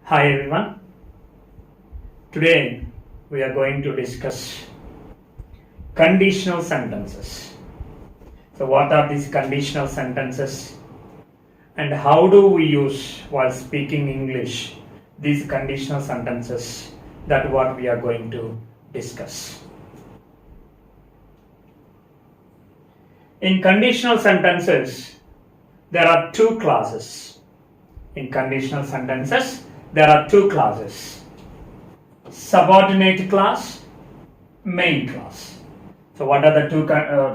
Hi everyone. Today we are going to discuss conditional sentences. So what are these conditional sentences and how do we use while speaking English these conditional sentences? That what we are going to discuss. In conditional sentences there are two classes. In conditional sentences there are two classes: subordinate clause, main clause. So what are the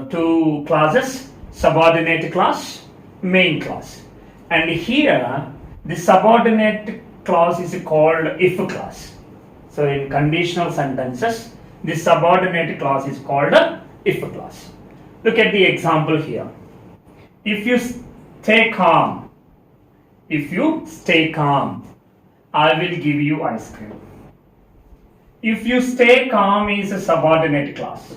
two classes? Subordinate clause, main clause. And here the subordinate clause is called if clause. So in conditional sentences the subordinate clause is called if clause. Look at the example here. If you stay calm, I will give you ice cream. If you stay calm is a subordinate clause.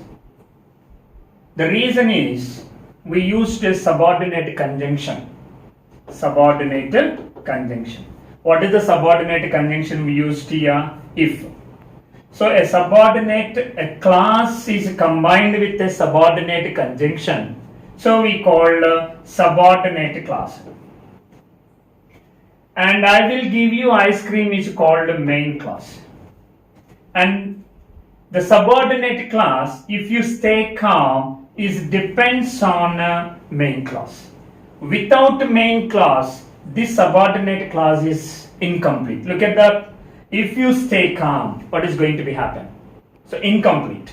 The reason is we used a subordinate conjunction. Subordinate conjunction. What is the subordinate conjunction we used here? If. So a clause is combined with a subordinate conjunction. So we call subordinate clause. And I will give you ice cream is called main clause. And the subordinate clause, if you stay calm, depends on main clause. Without main clause, this subordinate clause is incomplete. Look at that. If you stay calm, what is going to be happen? So incomplete.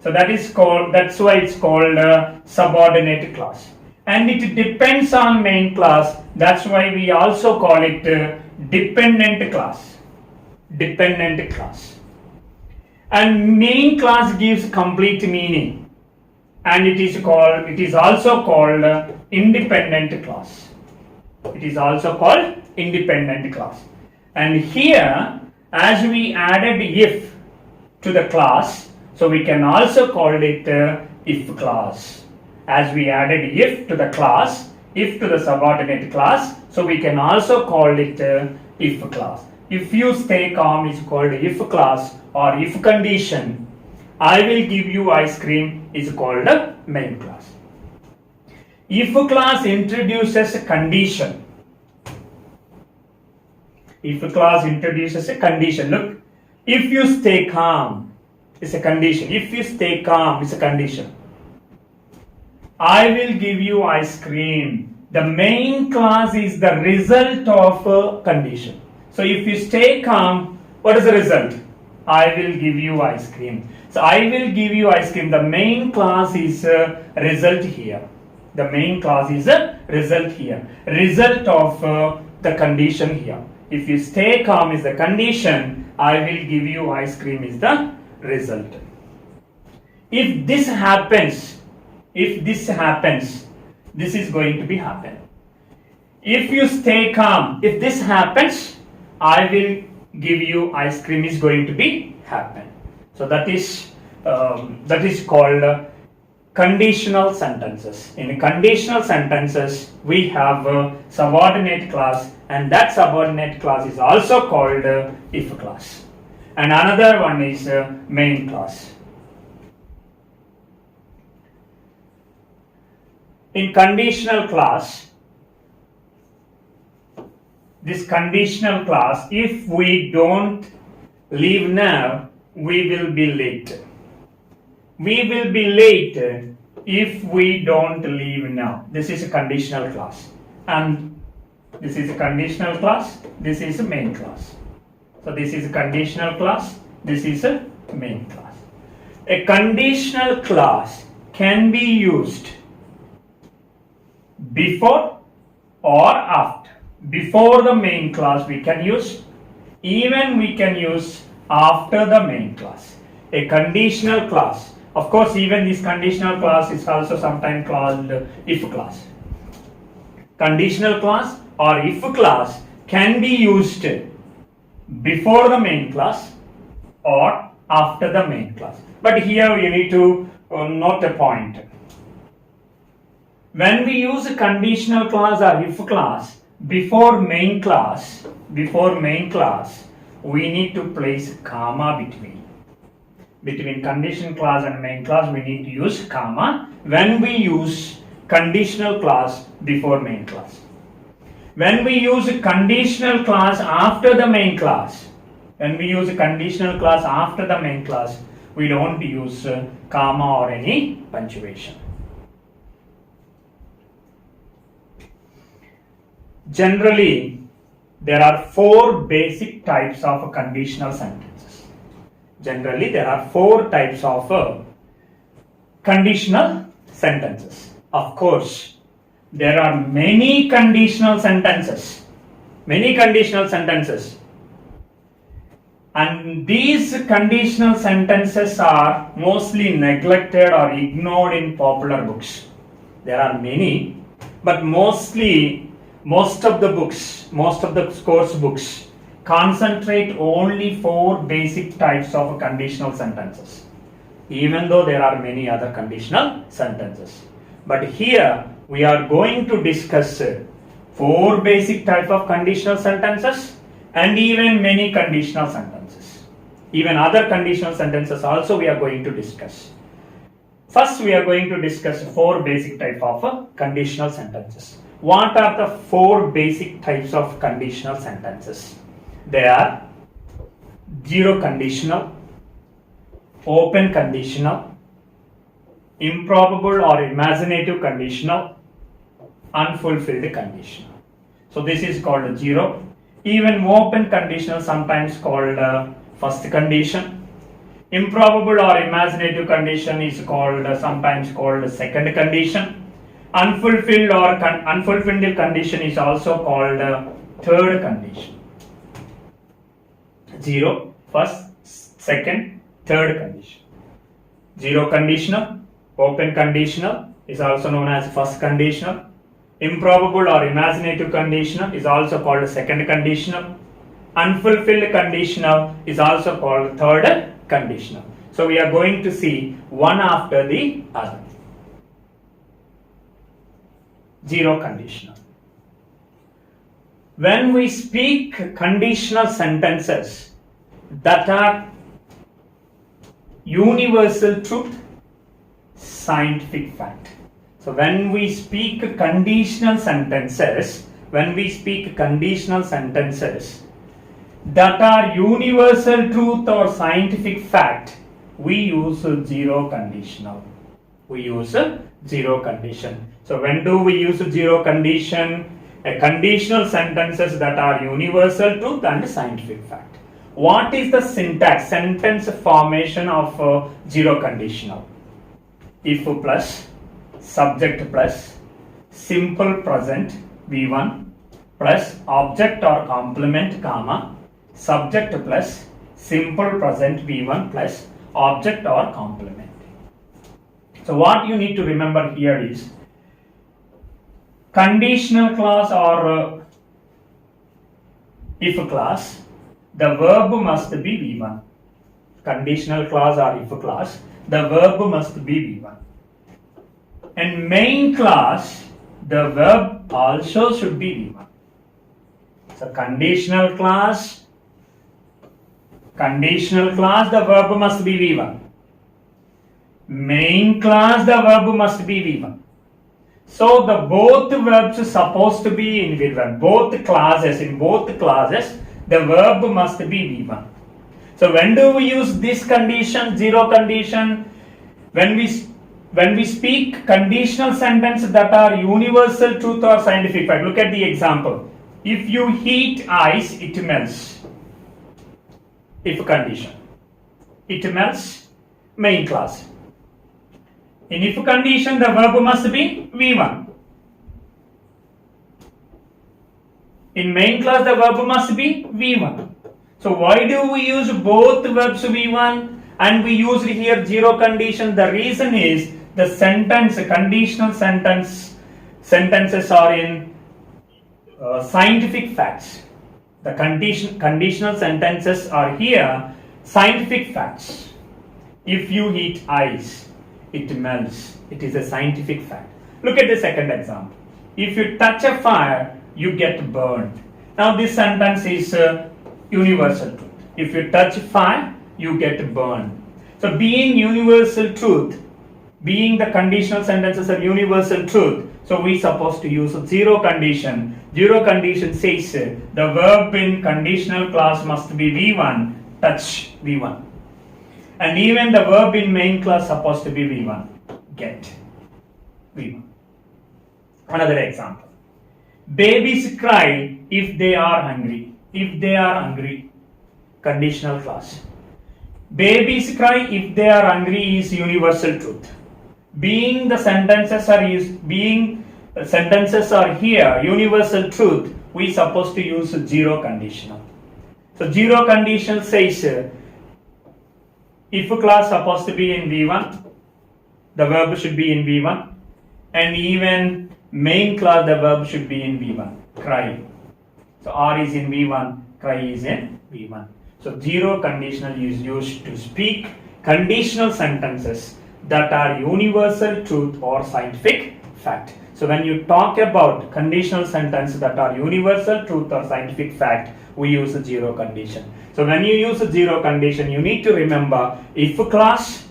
So that's why it's called subordinate clause. And it depends on main clause. That's why we also call it dependent clause. Dependent clause. And main clause gives complete meaning. And it is also called independent clause. It is also called independent clause. And here, as we added if to the clause, so we can also call it if clause. As we added if to the clause, if to the subordinate clause, so we can also call it if clause. If you stay calm is called if clause, or if condition. I will give you ice cream is called main clause. If clause introduces a condition. If clause introduces a condition. Look, if you stay calm is a condition. If you stay calm is a condition. I will give you ice cream. The main clause is the result of a condition. So if you stay calm, what is the result? I will give you ice cream. So I will give you ice cream. The main clause is a result here. The main clause is a result here. Result of the condition here. If you stay calm is the condition. I will give you ice cream is the result. If this happens, this is going to be happen. If you stay calm, if this happens, I will give you ice cream is going to be happen. So that is called conditional sentences. In conditional sentences, we have a subordinate clause, and that subordinate clause is also called if clause. And another one is main clause. In conditional clause, this conditional clause, if we don't leave now, we will be late. We will be late if we don't leave now. This is a conditional clause. And this is a conditional clause, this is a main clause. So this is a conditional clause, this is a main clause. A conditional clause can be used before or after. Before the main clause we can use, even we can use after the main clause. A conditional clause, of course even this conditional clause is also sometimes called if clause. Conditional clause or if clause can be used before the main clause or after the main clause. But here you need to note a point. When we use a conditional clause or if clause, before main class, we need to place comma between conditional clause and main clause. We need to use comma when we use conditional clause before main clause. When we use a conditional clause after the main clause, we don't use comma or any punctuation. Generally, there are four basic types of conditional sentences. Of course, there are many conditional sentences. And these conditional sentences are mostly neglected or ignored in popular books. There are many, but most of the course books concentrate only four basic types of conditional sentences, even though there are many other conditional sentences. But here we are going to discuss four basic types of conditional sentences and even many conditional sentences. Even other conditional sentences also we are going to discuss. First, we are going to discuss four basic types of conditional sentences. What are the four basic types of conditional sentences? They are zero conditional, open conditional, improbable or imaginative conditional, unfulfilled conditional. So this is called zero. Even open conditional, sometimes called first condition. Improbable or imaginative condition is sometimes called second condition. Unfulfilled condition is also called third condition. Zero, first, second, third condition. Zero conditional, open conditional is also known as first conditional. Improbable or imaginative conditional is also called second conditional. Unfulfilled conditional is also called third conditional. So we are going to see one after the other. Zero conditional. When we speak conditional sentences that are universal truth, scientific fact. So when we speak conditional sentences that are universal truth or scientific fact, we use zero conditional. So when do we use zero condition? A conditional sentences that are universal truth and scientific fact. What is the syntax, sentence formation of zero conditional? If plus, subject plus, simple present V1 plus object or complement comma, subject plus, simple present V1 plus object or complement. So what you need to remember here is conditional clause or if clause, the verb must be V1. Conditional clause or if clause, the verb must be V1. And main clause, the verb also should be V1. So conditional clause, the verb must be V1. Main clause, the verb must be V1. So the both verbs are supposed to be in V1. In both clauses, the verb must be V1. So when do we use this condition, zero condition? When we speak conditional sentences that are universal truth or scientific fact. Look at the example. If you heat ice, it melts. If condition. It melts, main clause. In if condition, the verb must be V1. In main clause, the verb must be V1. So why do we use both verbs V1 and we use here zero condition? The reason is the conditional sentences are in scientific facts. The conditional sentences are here scientific facts. If you heat ice, it melts. It is a scientific fact. Look at the second example. If you touch a fire, you get burned. Now this sentence is universal truth. If you touch fire, you get burned. So being universal truth, being the conditional sentences are universal truth, so we supposed to use zero condition. Zero condition says the verb in conditional clause must be V1, touch V1. And even the verb in main clause supposed to be V1, get V1. Another example. Babies cry if they are hungry. If they are hungry, conditional clause. Babies cry if they are hungry is universal truth. Being the sentences are here universal truth, we supposed to use zero conditional. So zero conditional says if clause supposed to be in V1, the verb should be in V1, and even main clause the verb should be in V1, cry. So R is in V1, cry is in V1. So zero conditional is used to speak conditional sentences that are universal truth or scientific fact. So when you talk about conditional sentences that are universal truth or scientific fact, we use a zero condition. So when you use a zero condition, you need to remember if clause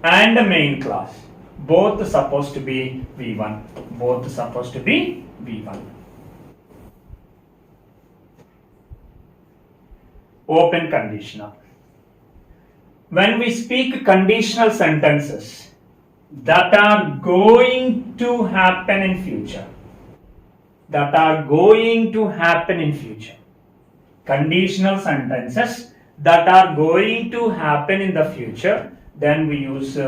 and the main clause, both supposed to be V1. Both supposed to be V1. Open conditional. When we speak conditional sentences that are going to happen in future, conditional sentences that are going to happen in the future, then we use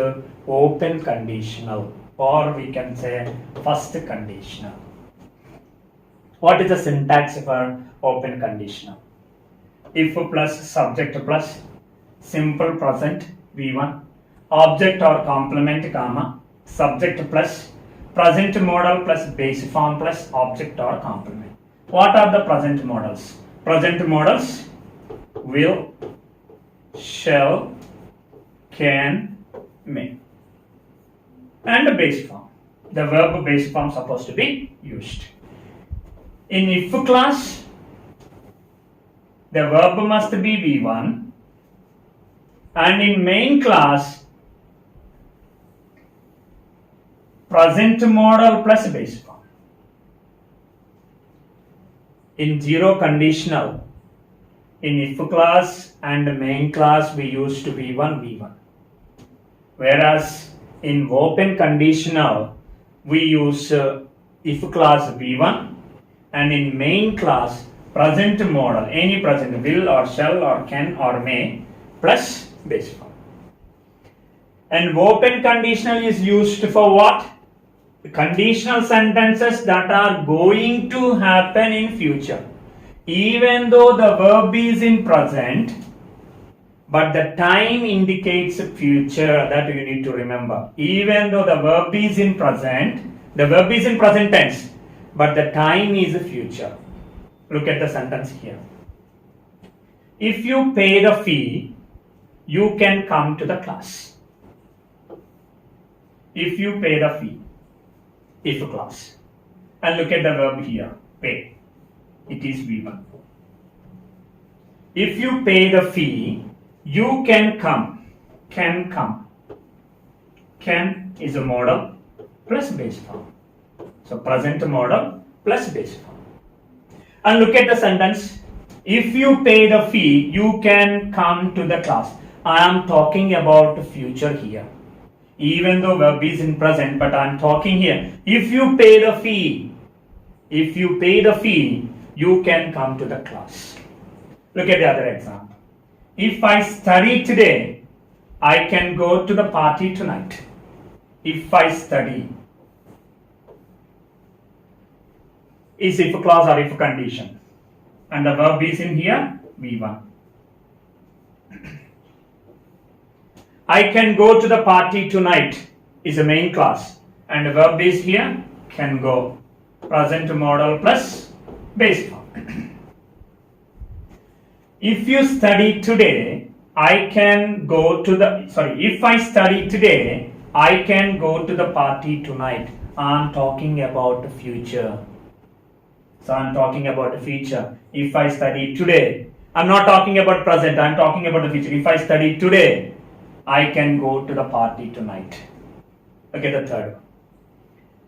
open conditional, or we can say first conditional. What is the syntax for open conditional? If plus subject plus simple present V1, object or complement comma, subject plus present modal plus base form plus object or complement. What are the present modals? Present modals will, shall, can, may. And the base form. The verb base form supposed to be used. In if clause, the verb must be V1, and in main clause, present modal plus base form. In zero conditional, in if clause and main clause, we used to V1. Whereas in open conditional, we use if clause V1, and in main clause, present modal, any present, will or shall or can or may, plus base form. And open conditional is used for what? Conditional sentences that are going to happen in future. Even though the verb is in present, but the time indicates future, that you need to remember. Even though the verb is in present tense, but the time is future. Look at the sentence here. If you pay the fee, you can come to the class. If you pay the fee, if clause. And look at the verb here, pay. It is V1. If you pay the fee, you can come. Can come. Can is a modal plus base form. So present modal plus base form. And look at the sentence. If you pay the fee, you can come to the class. I am talking about future here. Even though verb is in present, but I am talking here. If you pay the fee, you can come to the class. Look at the other example. If I study today, I can go to the party tonight. If I study is if clause or if condition. And the verb is in here, V1. I can go to the party tonight is a main clause. And the verb is here, can go. Present modal plus base form. If you study today, I can go to the, if I study today, I can go to the party tonight. I'm talking about the future. So I'm talking about the future. If I study today, I'm not talking about present, I'm talking about the future. If I study today, I can go to the party tonight. Okay, the third one.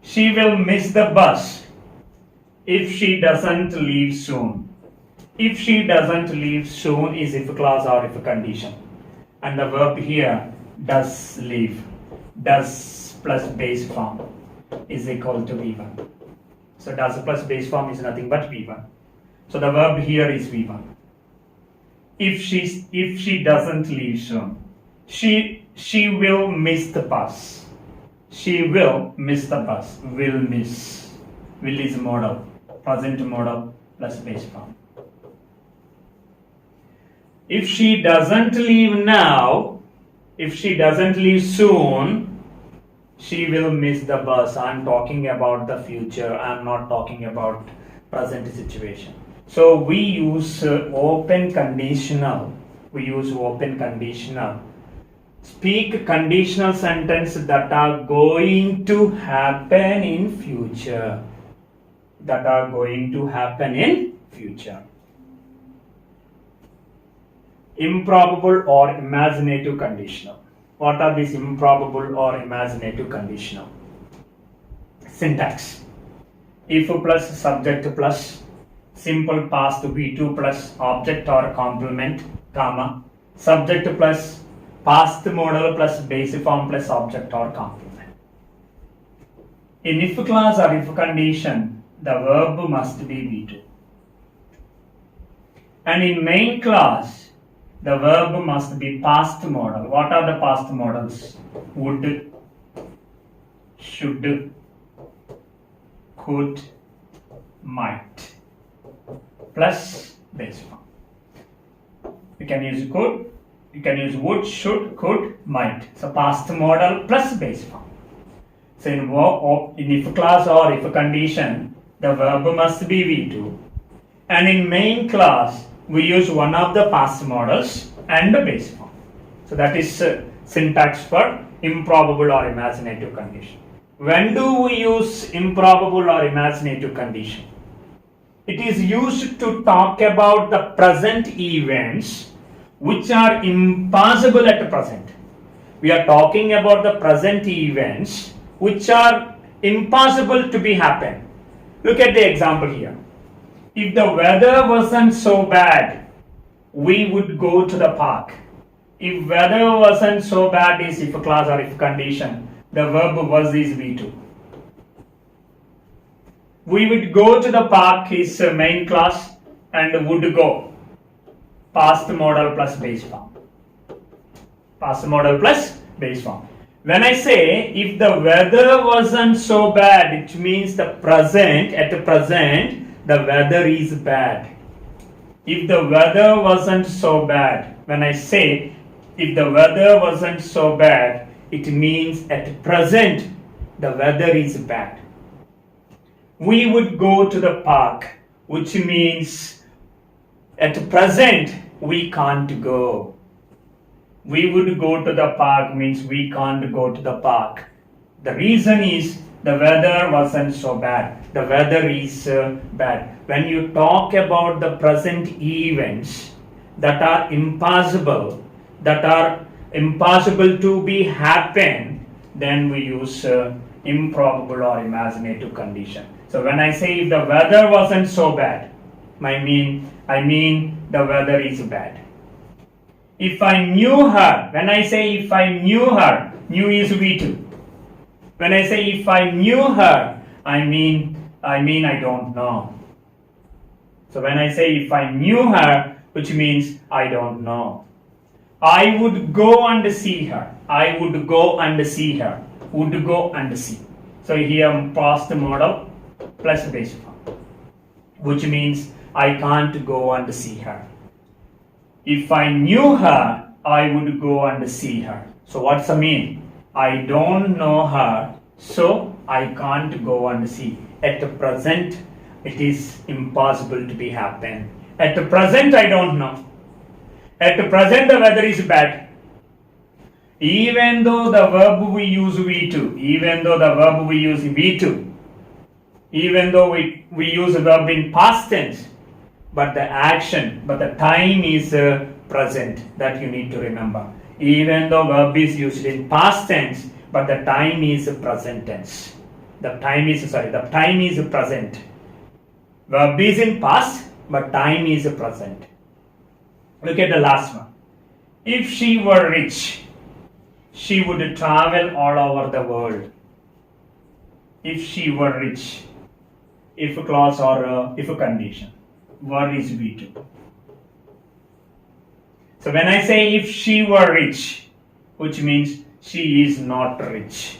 She will miss the bus if she doesn't leave soon. If she doesn't leave soon is if clause or if condition. And the verb here, does leave. Does plus base form is equal to V1. So does plus base form is nothing but V1. So the verb here is V1. If she doesn't leave soon, she will miss the bus. She will miss the bus. Will miss. Will is modal. Present modal plus base form. If she doesn't leave now, if she doesn't leave soon, she will miss the bus. I'm talking about the future. I'm not talking about present situation. So we use open conditional. We use open conditional. Speak conditional sentences that are going to happen in future. That are going to happen in future. Improbable or imaginative conditional. What are these improbable or imaginative conditional? Syntax. If plus subject plus simple past V2 plus object or complement, comma, subject plus past modal plus base form plus object or complement. In if clause or if condition, the verb must be V2. And in main clause, the verb must be past modal. What are the past modals? Would, should, could, might, plus base form. You can use could, you can use would, should, could, might. So past modal plus base form. So in if clause or if condition, the verb must be V2. And in main clause, we use one of the past modals and the base form. So that is syntax for improbable or imaginative condition. When do we use improbable or imaginative condition? It is used to talk about the present events which are impossible at present. We are talking about the present events which are impossible to be happen. Look at the example here. If the weather wasn't so bad, we would go to the park. If weather wasn't so bad is if clause or if condition, the verb was is V2. We would go to the park is main clause and would go. Past modal plus base form. Past modal plus base form. When I say if the weather wasn't so bad, it means the present, at the present, the weather is bad. If the weather wasn't so bad, when I say if the weather wasn't so bad, it means at present the weather is bad. We would go to the park, which means at present we can't go. We would go to the park means we can't go to the park. The reason is the weather wasn't so bad. The weather is bad. When you talk about the present events that are impossible to be happen, then we use improbable or imaginative condition. So when I say if the weather wasn't so bad, I mean the weather is bad. If I knew her, when I say if I knew her, knew is V2. When I say if I knew her, I mean I don't know. So when I say if I knew her, which means I don't know. I would go and see her. I would go and see her. Would go and see. So here past modal plus base form, which means I can't go and see her. If I knew her, I would go and see her. So what's the mean? I don't know her, so I can't go and see. At the present, it is impossible to be happen. At the present, I don't know. At the present, the weather is bad. Even though the verb we use V2, Even though we use a verb in past tense, but the action, but the time is present. That you need to remember. Even though verb is used in past tense, but the time is present tense. The time is present. Verb is in past, but time is present. Look at the last one. If she were rich, she would travel all over the world. If she were rich. If clause or if condition. Word is V2. So when I say if she were rich, which means she is not rich.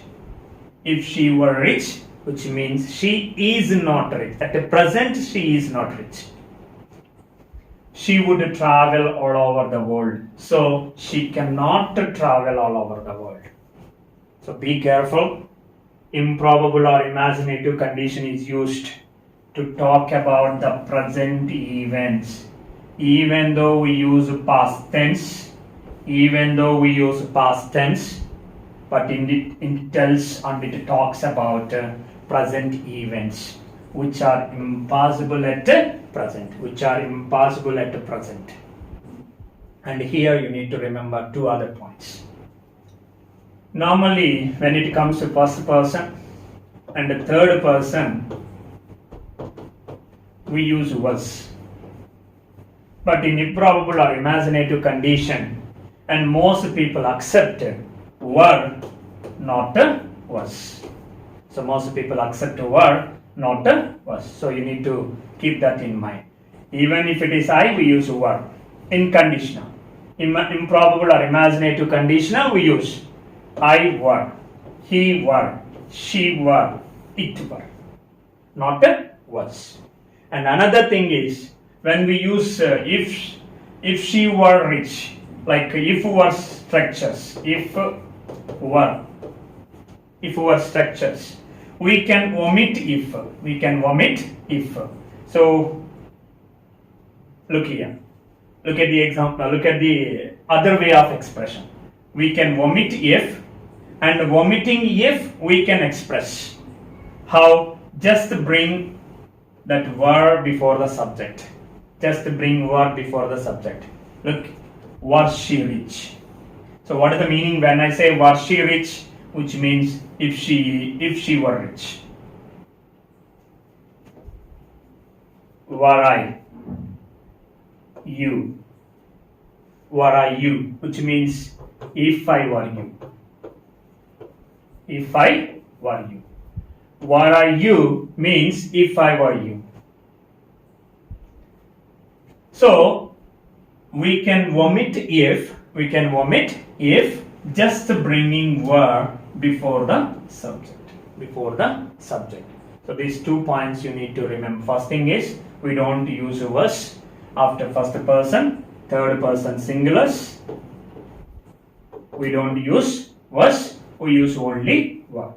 If she were rich, which means she is not rich. At the present, she is not rich. She would travel all over the world. So she cannot travel all over the world. So be careful. Improbable or imaginative condition is used to talk about the present events. Even though we use past tense, but it tells and it talks about present events which are impossible at present. And here you need to remember two other points. Normally, when it comes to first person and the third person, we use was. But in improbable or imaginative condition, and most people accept were, not was. So most people accept were, not was. So you need to keep that in mind. Even if it is I, we use were. In conditional. Improbable or imaginative conditional, we use I were, he were, she were, it were, not was. And another thing is, when we use if she were rich, like if were structures, we can omit if. So look here, look at the example, look at the other way of expression. We can omit if, and omitting if we can express. How? Just bring that word before the subject. Look, was she rich? So what is the meaning when I say was she rich? Which means if she were rich. Were I you? Which means if I were you. Were I you means if I were you. So we can omit if, just bringing were before the subject. So these 2 points you need to remember. First thing is, we don't use was after first person, third person singulars. We don't use was, we use only were.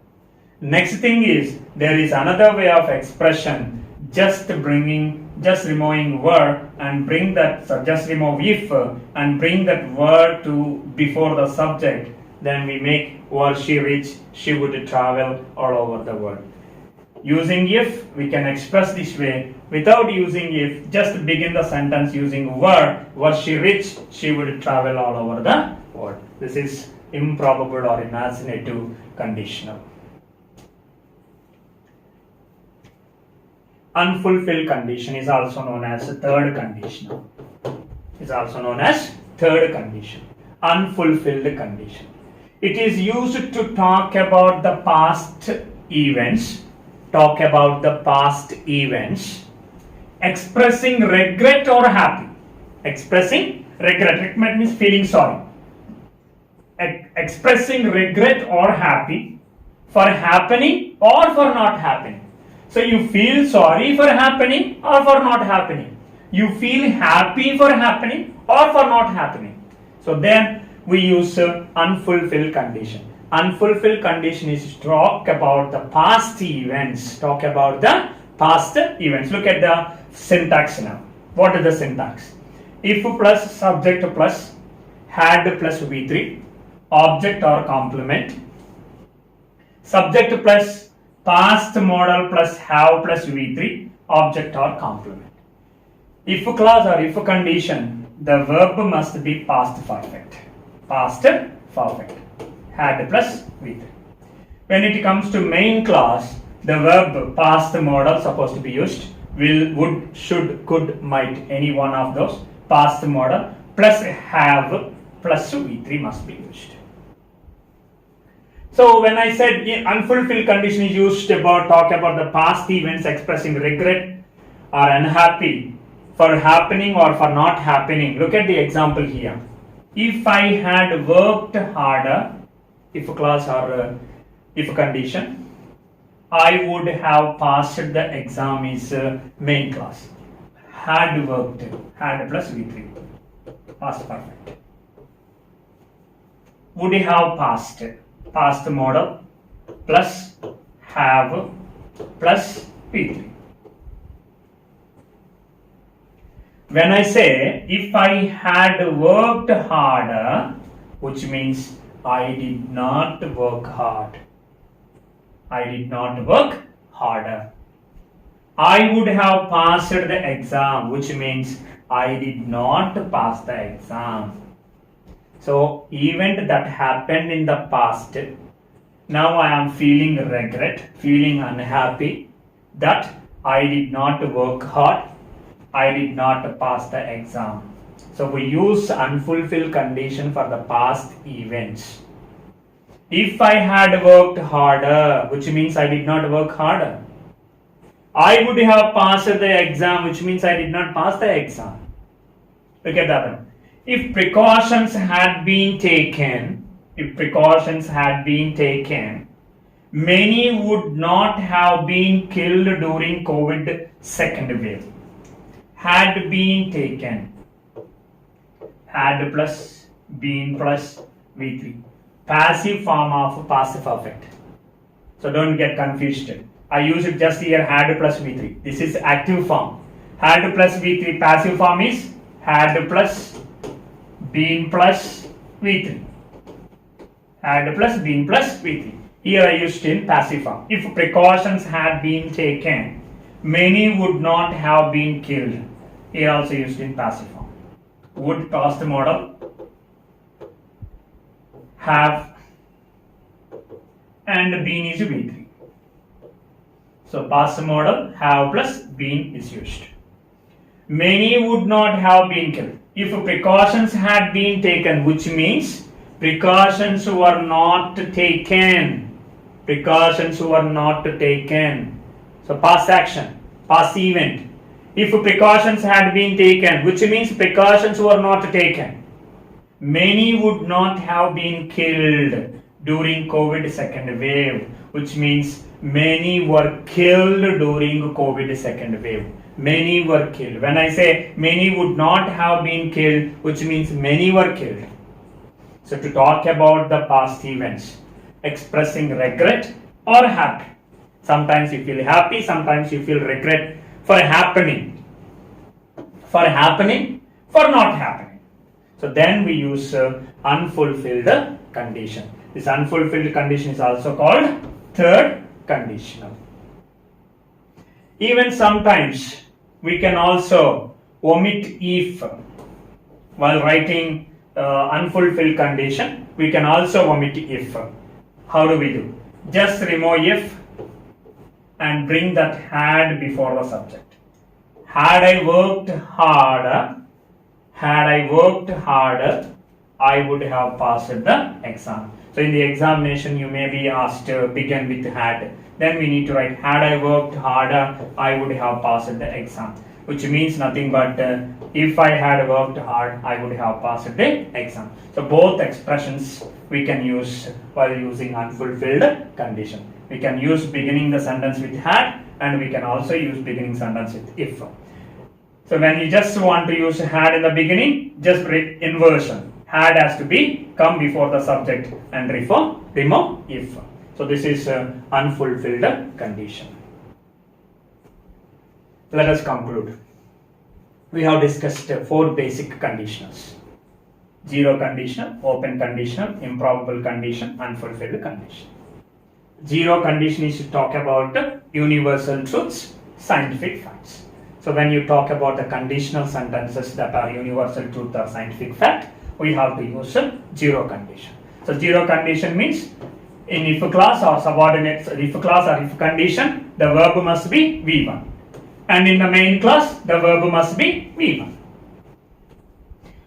Next thing is, there is another way of expression, just removing were and bring that, so just remove if and bring that word to before the subject. Then we make was she rich, she would travel all over the world. Using if, we can express this way. Without using if, just begin the sentence using were, was she rich, she would travel all over the world. This is improbable or imaginative conditional. Unfulfilled condition is also known as third conditional. Unfulfilled condition. It is used to talk about the past events. Expressing regret or happy. Regret means feeling sorry. Expressing regret or happy for happening or for not happening. So you feel sorry for happening or for not happening. You feel happy for happening or for not happening. So then we use unfulfilled condition. Unfulfilled condition is to talk about the past events. Look at the syntax now. What is the syntax? If plus subject plus had plus V3, object or complement. Subject plus past modal plus have plus V3, object or complement. If clause or if condition, the verb must be past perfect. Past perfect. Had plus V3. When it comes to main clause, the verb past modal supposed to be used. Will, would, should, could, might, any one of those. Past modal plus have plus V3 must be used. So when I said unfulfilled condition is used about talk about the past events expressing regret or unhappy for happening or for not happening. Look at the example here. If I had worked harder, if clause or if condition, I would have passed the exam is main clause. Had worked, had plus V3, past perfect. Would have passed, past modal plus have plus V3. When I say if I had worked harder, which means I did not work hard. I did not work harder. I would have passed the exam, which means I did not pass the exam. So, event that happened in the past, now I am feeling regret, feeling unhappy that I did not work hard, I did not pass the exam. So, we use unfulfilled condition for the past events. If I had worked harder, which means I did not work harder, I would have passed the exam, which means I did not pass the exam. Look at that one. If precautions had been taken, many would not have been killed during COVID second wave. Had been taken. Had plus, been plus, V3. Passive form of past perfect. So don't get confused. I use it just here, had plus V3. This is active form. Had plus V3, passive form is had plus, been plus, V3. Had plus, been plus, V3. Here I used in passive form. If precautions had been taken, many would not have been killed. Here also used in passive form. Would past modal, have, and been is V3. So past modal, have plus been is used. Many would not have been killed. If precautions had been taken, which means precautions were not taken. Precautions were not taken. So past action, past event. If precautions had been taken, which means precautions were not taken, many would not have been killed during COVID second wave, which means many were killed during COVID second wave. Many were killed. When I say many would not have been killed, which means many were killed. So to talk about the past events, expressing regret or happy. Sometimes you feel happy, sometimes you feel regret for happening. For happening, for not happening. So then we use unfulfilled condition. This unfulfilled condition is also called third conditional. Even sometimes we can also omit if while writing unfulfilled condition. We can also omit if. How do we do? Just remove if and bring that had before the subject. Had I worked harder, I would have passed the exam. So in the examination you may be asked to begin with had. Then we need to write had I worked harder, I would have passed the exam. Which means nothing but if I had worked hard, I would have passed the exam. So both expressions we can use while using unfulfilled condition. We can use beginning the sentence with had, and we can also use beginning sentence with if. So when you just want to use had in the beginning, just inversion. Had has to be come before the subject and remove if. So this is unfulfilled condition. Let us conclude. We have discussed 4 basic conditionals. Zero conditional, open conditional, improbable condition, unfulfilled condition. Zero condition is to talk about universal truths, scientific facts. So when you talk about the conditional sentences that are universal truth or scientific fact, we have to use a zero condition. So zero condition means in if clause or subordinate if clause or if condition, the verb must be V1. And in the main clause, the verb must be V1.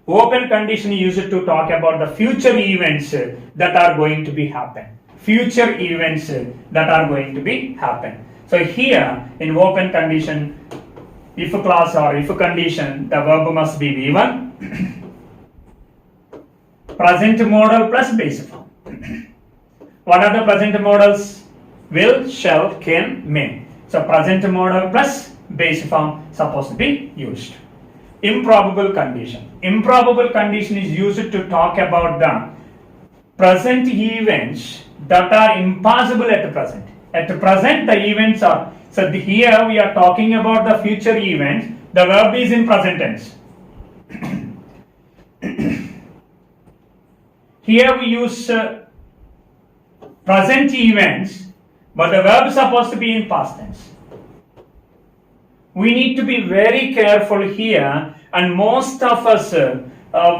Open condition used to talk about the future events that are going to be happen. Future events that are going to be happen. So here in open condition, if clause or if condition, the verb must be V1. Present modal plus base form. What are the present modals? Will, shall, can, may. So present modal plus base form supposed to be used. Improbable condition. Improbable condition is used to talk about the present events that are impossible at present. At present, the events are. So here we are talking about the future events. The verb is in present tense. Here we use present events, but the verb is supposed to be in past tense. We need to be very careful here, and most of us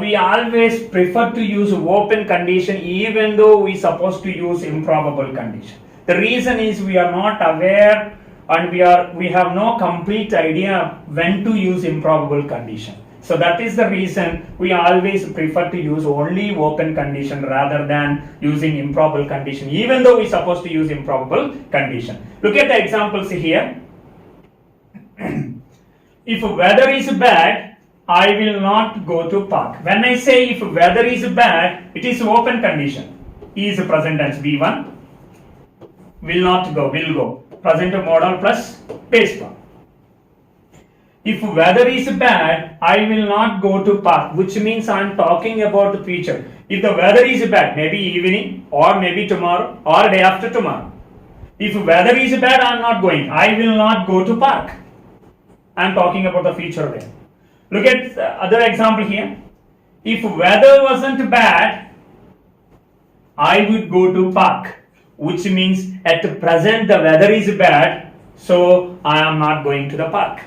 we always prefer to use open condition even though we supposed to use improbable condition. The reason is we are not aware and we have no complete idea when to use improbable condition. So that is the reason we always prefer to use only open condition rather than using improbable condition, even though we are supposed to use improbable condition. Look at the examples here. If weather is bad, I will not go to park. When I say if weather is bad, it is open condition. Is present tense V1. Will not go, will go. Present modal plus base form. If weather is bad, I will not go to park, which means I am talking about the future. If the weather is bad, maybe evening or maybe tomorrow or day after tomorrow. If weather is bad, I am not going. I will not go to park. I am talking about the future day. Look at the other example here. If weather wasn't bad, I would go to park, which means at present the weather is bad, so I am not going to the park.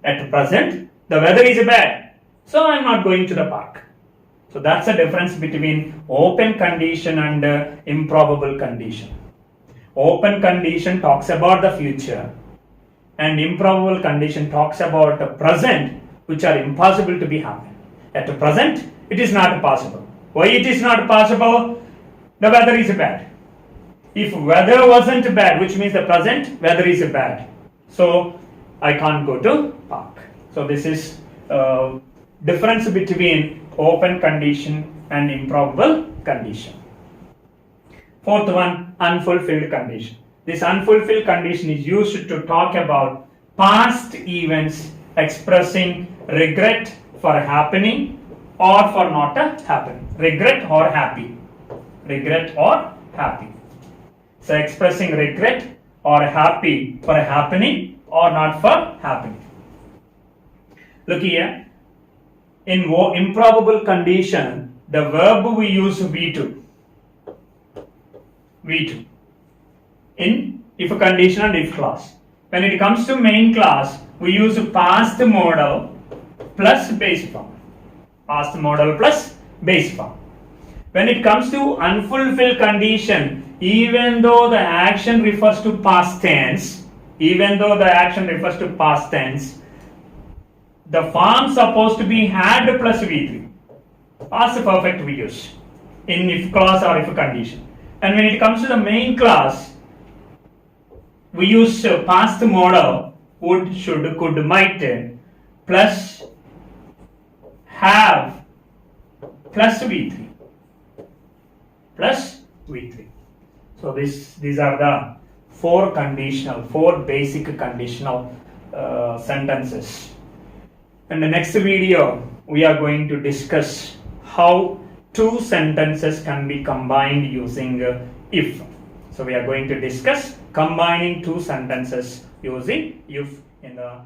At present, the weather is bad, so I am not going to the park. So that's the difference between open condition and improbable condition. Open condition talks about the future, and improbable condition talks about the present, which are impossible to be happen. At the present, it is not possible. Why it is not possible? The weather is bad. If weather wasn't bad, which means the present weather is bad, so I can't go to park. So this is difference between open condition and improbable condition. Fourth one, unfulfilled condition. This unfulfilled condition is used to talk about past events expressing regret for happening or for not happening. Regret or happy. Regret or happy. So expressing regret or happy for happening or not for happening. Look here. In improbable condition, the verb we use V2. V2. In if condition and if clause. When it comes to main clause, we use past modal plus base form. Past modal plus base form. When it comes to unfulfilled condition, even though the action refers to past tense, the form supposed to be had plus V3. Past perfect we use in if clause or if condition. And when it comes to the main clause, we use past modal would, should, could, might plus have plus V3. Plus V3. So these are the four basic conditional sentences. In the next video, we are going to discuss how two sentences can be combined using if. So we are going to discuss combining two sentences using if in the